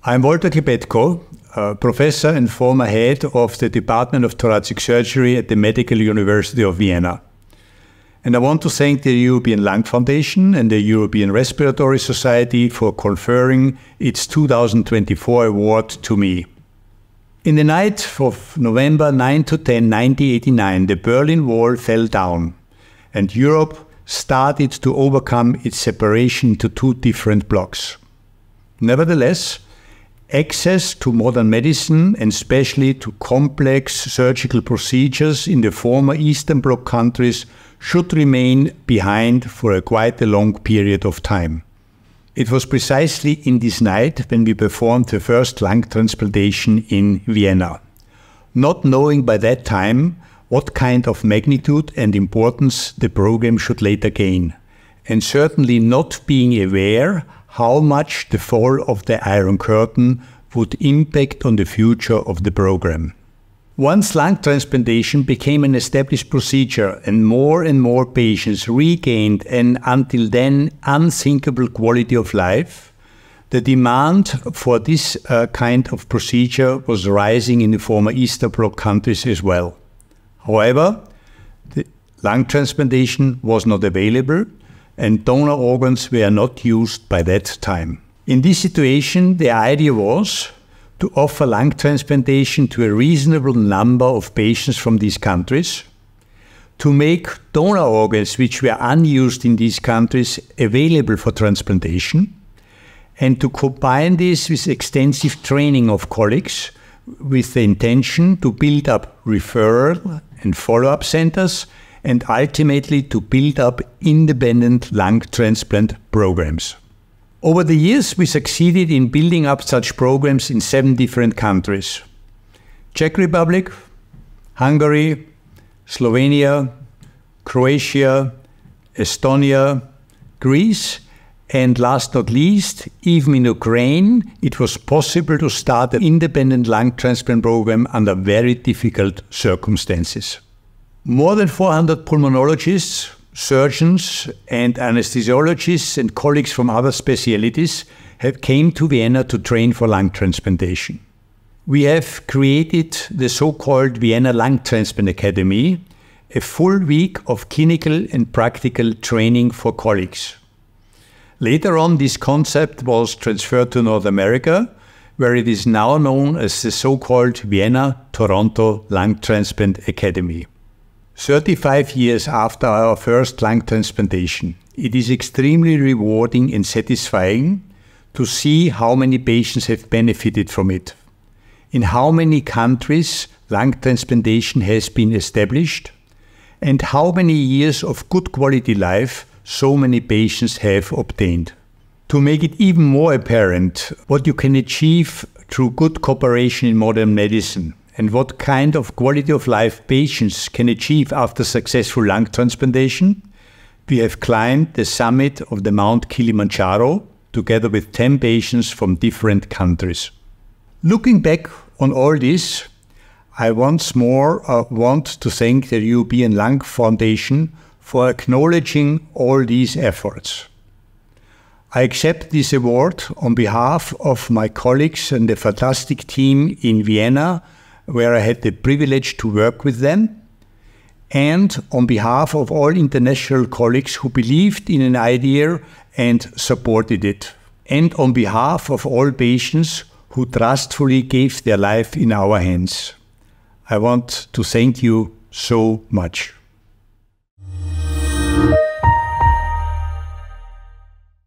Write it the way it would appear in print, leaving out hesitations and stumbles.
I'm Klepetko, professor and former head of the Department of Thoracic Surgery at the Medical University of Vienna. And I want to thank the European Lung Foundation and the European Respiratory Society for conferring its 2024 award to me. In the night of November 9 to 10, 1989, the Berlin Wall fell down, and Europe started to overcome its separation into two different blocks. Nevertheless, access to modern medicine, and especially to complex surgical procedures in the former Eastern Bloc countries, should remain behind for quite a long period of time. It was precisely in this night when we performed the first lung transplantation in Vienna, not knowing by that time what kind of magnitude and importance the program should later gain, and certainly not being aware how much the fall of the Iron Curtain would impact on the future of the program. Once lung transplantation became an established procedure and more patients regained an until then unthinkable quality of life, the demand for this kind of procedure was rising in the former Eastern Bloc countries as well. However, the lung transplantation was not available and donor organs were not used by that time. In this situation, the idea was to offer lung transplantation to a reasonable number of patients from these countries, to make donor organs which were unused in these countries available for transplantation, and to combine this with extensive training of colleagues with the intention to build up referral and follow-up centers, and ultimately to build up independent lung transplant programs. Over the years, we succeeded in building up such programs in 7 different countries: Czech Republic, Hungary, Slovenia, Croatia, Estonia, Greece, and last not least, even in Ukraine, it was possible to start an independent lung transplant program under very difficult circumstances. More than 400 pulmonologists, surgeons and anesthesiologists and colleagues from other specialties have came to Vienna to train for lung transplantation. We have created the so-called Vienna Lung Transplant Academy, a full week of clinical and practical training for colleagues. Later on, this concept was transferred to North America, where it is now known as the so-called Vienna-Toronto Lung Transplant Academy. 35 years after our first lung transplantation, it is extremely rewarding and satisfying to see how many patients have benefited from it. In how many countries lung transplantation has been established, and how many years of good quality life so many patients have obtained. To make it even more apparent what you can achieve through good cooperation in modern medicine, and what kind of quality of life patients can achieve after successful lung transplantation, we have climbed the summit of the Mount Kilimanjaro together with 10 patients from different countries. Looking back on all this, I once more want to thank the European Lung Foundation for acknowledging all these efforts. I accept this award on behalf of my colleagues and the fantastic team in Vienna, where I had the privilege to work with them, and on behalf of all international colleagues who believed in an idea and supported it, and on behalf of all patients who trustfully gave their life in our hands. I want to thank you so much.